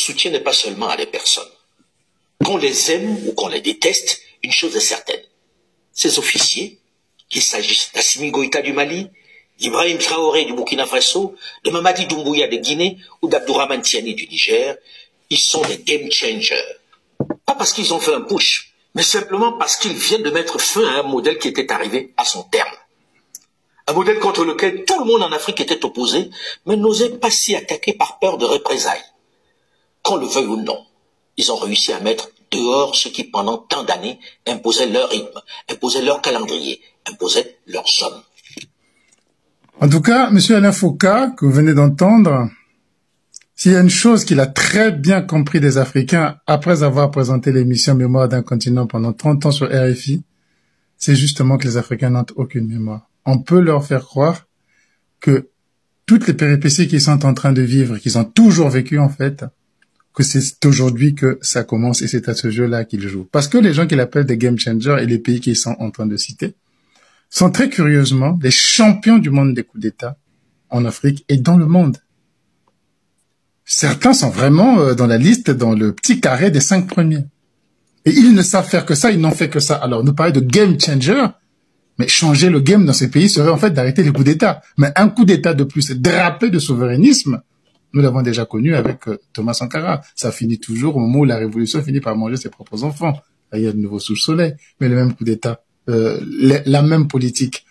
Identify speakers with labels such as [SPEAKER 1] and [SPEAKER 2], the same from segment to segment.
[SPEAKER 1] soutien n'est pas seulement à des personnes. Qu'on les aime ou qu'on les déteste, une chose est certaine. Ces officiers, qu'il s'agisse d'Assimi Goïta du Mali, d'Ibrahim Traoré du Burkina Faso, de Mamadi Doumbouya de Guinée ou d'Abdourahmane Tiani du Niger, ils sont des game changers. Pas parce qu'ils ont fait un push, mais simplement parce qu'ils viennent de mettre fin à un modèle qui était arrivé à son terme. Un modèle contre lequel tout le monde en Afrique était opposé, mais n'osait pas s'y attaquer par peur de représailles. Qu'on le veuille ou non, ils ont réussi à mettre dehors ceux qui, pendant tant d'années, imposaient leur rythme, imposaient leur calendrier, imposaient leurs hommes.
[SPEAKER 2] En tout cas, M. Alain Foucault, que vous venez d'entendre, s'il y a une chose qu'il a très bien compris des Africains après avoir présenté l'émission Mémoire d'un continent pendant 30 ans sur RFI, c'est justement que les Africains n'ont aucune mémoire. On peut leur faire croire que toutes les péripéties qu'ils sont en train de vivre, qu'ils ont toujours vécues en fait, que c'est aujourd'hui que ça commence et c'est à ce jeu-là qu'ils jouent. Parce que les gens qu'ils appellent des game changers et les pays qu'ils sont en train de citer sont très curieusement les champions du monde des coups d'État en Afrique et dans le monde. Certains sont vraiment dans la liste, dans le petit carré des 5 premiers. Et ils ne savent faire que ça, ils n'ont fait que ça. Alors, nous parler de game changer, mais changer le game dans ces pays serait en fait d'arrêter les coups d'État. Mais un coup d'État de plus drapé de souverainisme, nous l'avons déjà connu avec Thomas Sankara. Ça finit toujours au moment où la révolution finit par manger ses propres enfants. Là, il y a de nouveau sous le soleil, mais le même coup d'État, la même politique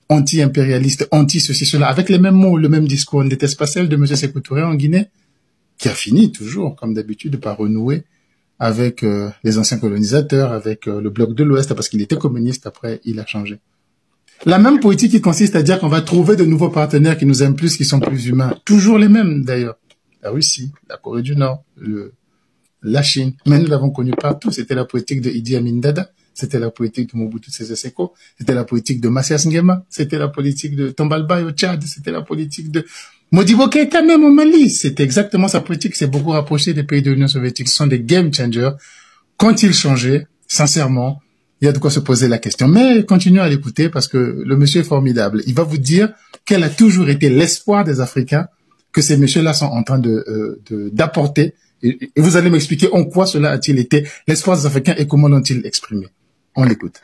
[SPEAKER 2] anti-impérialiste, anti-ceci, cela, avec les mêmes mots, le même discours. On n'était pas celle de M. Sékou Touré en Guinée, qui a fini toujours, comme d'habitude, par renouer avec les anciens colonisateurs, avec le bloc de l'Ouest, parce qu'il était communiste, après il a changé. La même politique qui consiste à dire qu'on va trouver de nouveaux partenaires qui nous aiment plus, qui sont plus humains. Toujours les mêmes, d'ailleurs. La Russie, la Corée du Nord, la Chine. Mais nous l'avons connu partout. C'était la politique de Idi Amin Dada. C'était la politique de Mobutu Sese Seko. C'était la politique de Mathias Nguema. C'était la politique de Tombalbaye au Tchad. C'était la politique de Modibo Keïta même au Mali. C'était exactement sa politique. C'est beaucoup rapproché des pays de l'Union soviétique. Ce sont des game changers. Quand ils changeaient, sincèrement, il y a de quoi se poser la question. Mais continuez à l'écouter parce que le monsieur est formidable. Il va vous dire quel a toujours été l'espoir des Africains que ces messieurs-là sont en train d'apporter. Et vous allez m'expliquer en quoi cela a-t-il été l'espoir des Africains et comment l'ont-ils exprimé. On l'écoute.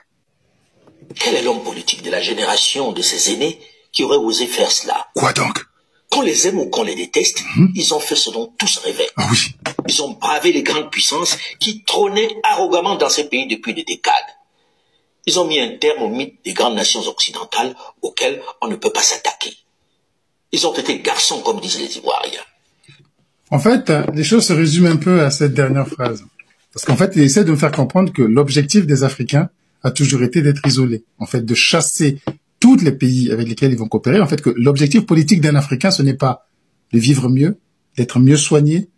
[SPEAKER 1] Quel est l'homme politique de la génération de ces aînés qui aurait osé faire cela?
[SPEAKER 2] Quoi donc?
[SPEAKER 1] Qu'on les aime ou qu'on les déteste, ils ont fait ce dont tous rêvaient.
[SPEAKER 2] Ah oui.
[SPEAKER 1] Ils ont bravé les grandes puissances qui trônaient arrogamment dans ces pays depuis des décades. Ils ont mis un terme au mythe des grandes nations occidentales auxquelles on ne peut pas s'attaquer. Ils ont été garçons, comme disent les Ivoiriens.
[SPEAKER 2] En fait, les choses se résument un peu à cette dernière phrase. Parce qu'en fait, il essaie de me faire comprendre que l'objectif des Africains a toujours été d'être isolés. En fait, de chasser tous les pays avec lesquels ils vont coopérer. En fait, que l'objectif politique d'un Africain, ce n'est pas de vivre mieux, d'être mieux soigné,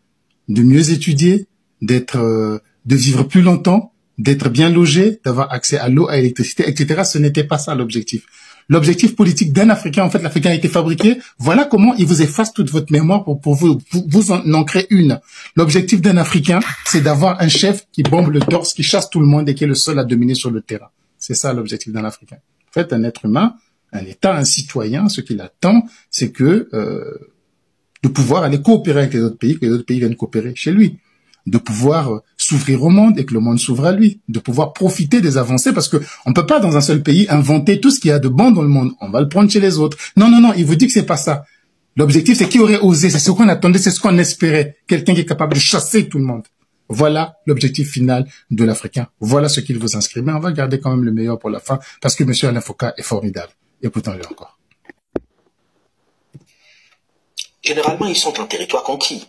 [SPEAKER 2] de mieux étudier, de vivre plus longtemps, d'être bien logé, d'avoir accès à l'eau, à l'électricité, etc. Ce n'était pas ça l'objectif. L'objectif politique d'un Africain, en fait, l'Africain a été fabriqué. Voilà comment il vous efface toute votre mémoire pour vous en ancrer une. L'objectif d'un Africain, c'est d'avoir un chef qui bombe le torse, qui chasse tout le monde et qui est le seul à dominer sur le terrain. C'est ça l'objectif d'un Africain. En fait, un être humain, un État, un citoyen, ce qu'il attend, c'est que de pouvoir aller coopérer avec les autres pays, que les autres pays viennent coopérer chez lui. De pouvoir s'ouvrir au monde et que le monde s'ouvre à lui, de pouvoir profiter des avancées parce que on peut pas dans un seul pays inventer tout ce qu'il y a de bon dans le monde. On va le prendre chez les autres. Non, non, non, il vous dit que c'est pas ça. L'objectif, c'est qui aurait osé, c'est ce qu'on attendait, c'est ce qu'on espérait. Quelqu'un qui est capable de chasser tout le monde. Voilà l'objectif final de l'Africain. Voilà ce qu'il vous inscrit. Mais on va garder quand même le meilleur pour la fin parce que monsieur Alain Foucault est formidable. Écoutons-le encore.
[SPEAKER 1] Généralement, ils sont en territoire conquis.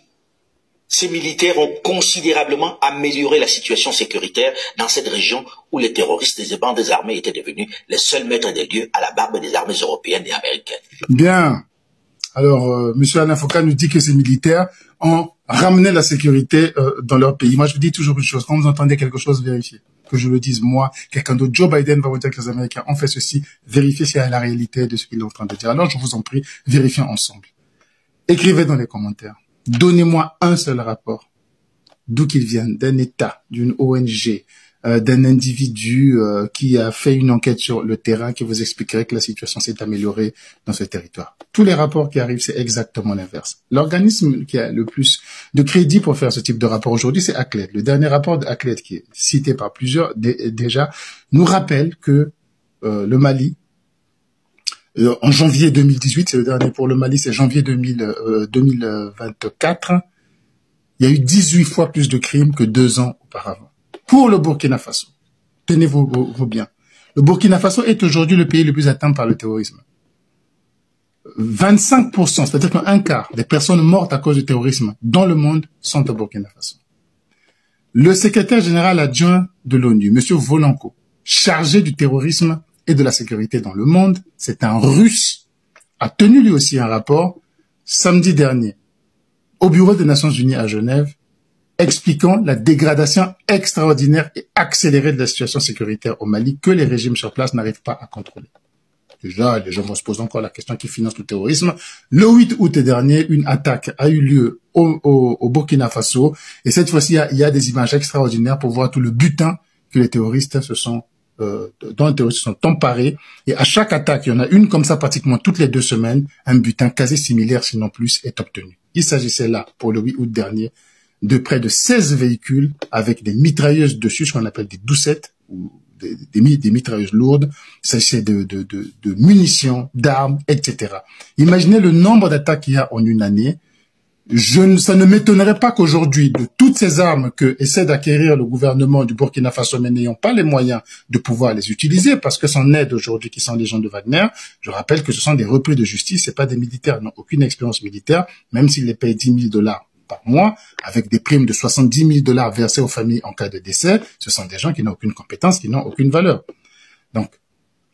[SPEAKER 1] Ces militaires ont considérablement amélioré la situation sécuritaire dans cette région où les terroristes et les bandes armées étaient devenus les seuls maîtres des lieux à la barbe des armées européennes et américaines.
[SPEAKER 2] Bien. Alors, monsieur Alain Foucault nous dit que ces militaires ont ramené la sécurité dans leur pays. Moi, je vous dis toujours une chose. Quand vous entendez quelque chose, vérifiez. Que je le dise moi, quelqu'un d'autre, Joe Biden va vous dire que les Américains ont fait ceci. Vérifiez s'il y a la réalité de ce qu'il est en train de dire. Alors, je vous en prie, vérifions ensemble. Écrivez dans les commentaires. Donnez-moi un seul rapport, d'où qu'il vienne, d'un État, d'une ONG, d'un individu qui a fait une enquête sur le terrain qui vous expliquerait que la situation s'est améliorée dans ce territoire. Tous les rapports qui arrivent, c'est exactement l'inverse. L'organisme qui a le plus de crédit pour faire ce type de rapport aujourd'hui, c'est ACLED. Le dernier rapport de ACLED, qui est cité par plusieurs déjà, nous rappelle que le Mali, en janvier 2018, c'est le dernier pour le Mali, c'est janvier 2024, il y a eu 18 fois plus de crimes que 2 ans auparavant. Pour le Burkina Faso, tenez-vous bien, le Burkina Faso est aujourd'hui le pays le plus atteint par le terrorisme. 25%, c'est-à-dire qu'un quart des personnes mortes à cause du terrorisme dans le monde sont au Burkina Faso. Le secrétaire général adjoint de l'ONU, M. Volanko, chargé du terrorisme et de la sécurité dans le monde, c'est un Russe, a tenu lui aussi un rapport samedi dernier au bureau des Nations Unies à Genève, expliquant la dégradation extraordinaire et accélérée de la situation sécuritaire au Mali que les régimes sur place n'arrivent pas à contrôler. Déjà, les gens vont se poser encore la question qui finance le terrorisme. Le 8 août dernier, une attaque a eu lieu au Burkina Faso. Et cette fois-ci, il y a des images extraordinaires pour voir tout le butin que les terroristes dont les terroristes se sont emparés. Et à chaque attaque, il y en a une comme ça pratiquement toutes les 2 semaines, un butin quasi similaire, sinon plus, est obtenu. Il s'agissait là, pour le 8 août dernier, de près de 16 véhicules avec des mitrailleuses dessus, ce qu'on appelle des doucettes, ou des mitrailleuses lourdes. Il s'agissait de munitions, d'armes, etc. Imaginez le nombre d'attaques qu'il y a en une année. Ça ne m'étonnerait pas qu'aujourd'hui, de toutes ces armes que essaie d'acquérir le gouvernement du Burkina Faso, mais n'ayant pas les moyens de pouvoir les utiliser, parce que c'en aide aujourd'hui qui sont des gens de Wagner, je rappelle que ce sont des repris de justice, c'est pas des militaires, n'ont aucune expérience militaire, même s'ils les payent $10 000 par mois, avec des primes de $70 000 versées aux familles en cas de décès, ce sont des gens qui n'ont aucune compétence, qui n'ont aucune valeur. Donc,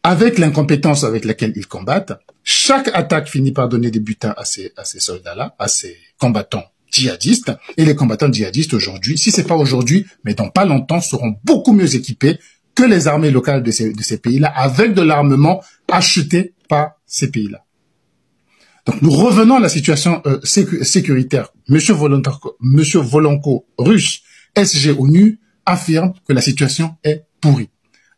[SPEAKER 2] avec l'incompétence avec laquelle ils combattent, chaque attaque finit par donner des butins à ces soldats-là, à ces combattants djihadistes. Et les combattants djihadistes aujourd'hui, si c'est pas aujourd'hui, mais dans pas longtemps, seront beaucoup mieux équipés que les armées locales de ces pays-là, avec de l'armement acheté par ces pays-là. Donc nous revenons à la situation sécuritaire. Monsieur Volanko, russe, SG-ONU, affirme que la situation est pourrie.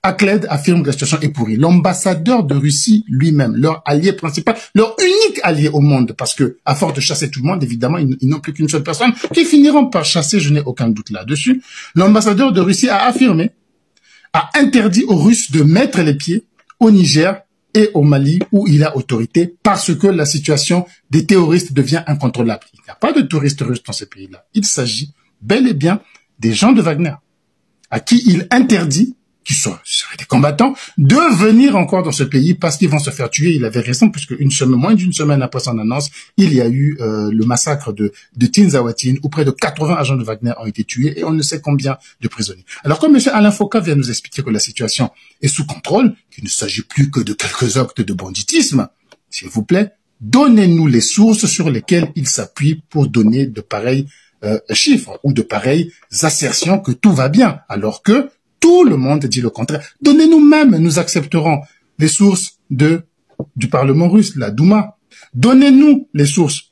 [SPEAKER 2] ACLED affirme que la situation est pourrie. L'ambassadeur de Russie lui-même, leur allié principal, leur unique allié au monde, parce que à force de chasser tout le monde, évidemment, ils n'ont plus qu'une seule personne, qui finiront par chasser, je n'ai aucun doute là-dessus. L'ambassadeur de Russie a affirmé, a interdit aux Russes de mettre les pieds au Niger et au Mali, où il a autorité, parce que la situation des terroristes devient incontrôlable. Il n'y a pas de touristes russes dans ces pays-là. Il s'agit bel et bien des gens de Wagner, à qui il interdit, qui seraient des combattants, de venir encore dans ce pays parce qu'ils vont se faire tuer. Il avait raison, puisque moins d'une semaine après son annonce, il y a eu le massacre de Tinzawatine, où près de 80 agents de Wagner ont été tués et on ne sait combien de prisonniers. Alors comme M. Alain Foucault vient nous expliquer que la situation est sous contrôle, qu'il ne s'agit plus que de quelques actes de banditisme, s'il vous plaît, donnez-nous les sources sur lesquelles il s'appuie pour donner de pareils chiffres ou de pareilles assertions que tout va bien, alors que tout le monde dit le contraire. Donnez-nous même, nous accepterons les sources du Parlement russe, la Douma. Donnez-nous les sources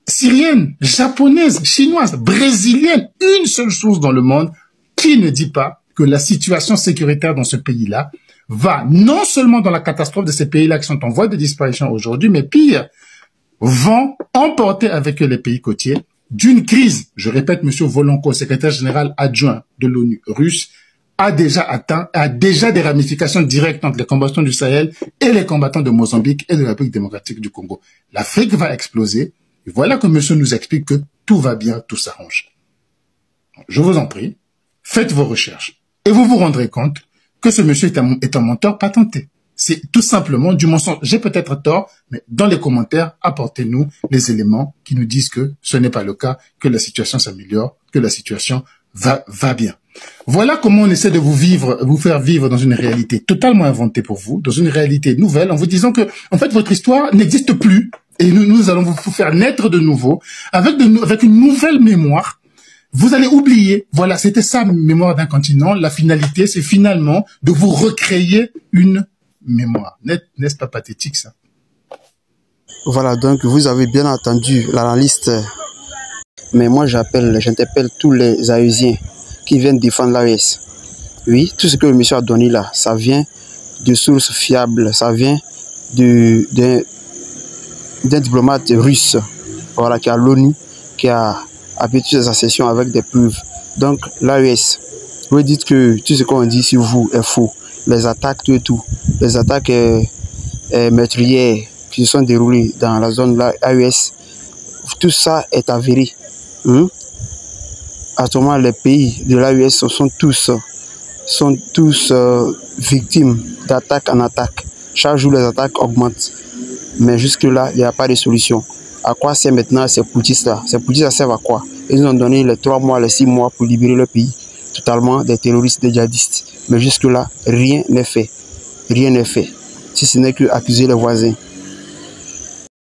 [SPEAKER 2] syriennes, japonaises, chinoises, brésiliennes, une seule source dans le monde qui ne dit pas que la situation sécuritaire dans ce pays-là va non seulement dans la catastrophe de ces pays-là qui sont en voie de disparition aujourd'hui, mais pire, vont emporter avec eux les pays côtiers d'une crise. Je répète, M. Volanko, secrétaire général adjoint de l'ONU russe, a déjà des ramifications directes entre les combattants du Sahel et les combattants de Mozambique et de la République démocratique du Congo. L'Afrique va exploser. Et voilà que monsieur nous explique que tout va bien, tout s'arrange. Je vous en prie, faites vos recherches et vous vous rendrez compte que ce monsieur est un menteur patenté. C'est tout simplement du mensonge. J'ai peut-être tort, mais dans les commentaires, apportez-nous les éléments qui nous disent que ce n'est pas le cas, que la situation s'améliore, que la situation va bien. Voilà comment on essaie de vous faire vivre dans une réalité totalement inventée pour vous, dans une réalité nouvelle, en vous disant que, en fait, votre histoire n'existe plus. Et nous allons vous faire naître de nouveau, avec une nouvelle mémoire. Vous allez oublier, voilà, c'était ça, mémoire d'un continent. La finalité, c'est finalement de vous recréer une mémoire. N'est-ce pas pathétique, ça?
[SPEAKER 3] Voilà, donc vous avez bien entendu l'analyste. Mais moi, j'interpelle tous les Ahusiens qui viennent défendre l'AES. Oui, tout ce que le monsieur a donné là, ça vient de sources fiables, ça vient d'un diplomate russe, voilà, qui est à l'ONU qui a appuyé toutes ces accessions avec des preuves. Donc, l'AES, vous dites que tout ce qu'on dit sur vous est faux. Les attaques, tout et tout, les attaques meurtrières qui se sont déroulées dans la zone de l'AES, tout ça est avéré. À ce moment, les pays de l'AES sont tous victimes d'attaques en attaque. Chaque jour, les attaques augmentent. Mais jusque-là, il n'y a pas de solution. À quoi servent maintenant ces putschistes-là? Ces putschistes servent à quoi? Ils nous ont donné les 3 mois, les 6 mois pour libérer le pays totalement des terroristes, des djihadistes. Mais jusque-là, rien n'est fait. Rien n'est fait. Si ce n'est qu'accuser les voisins.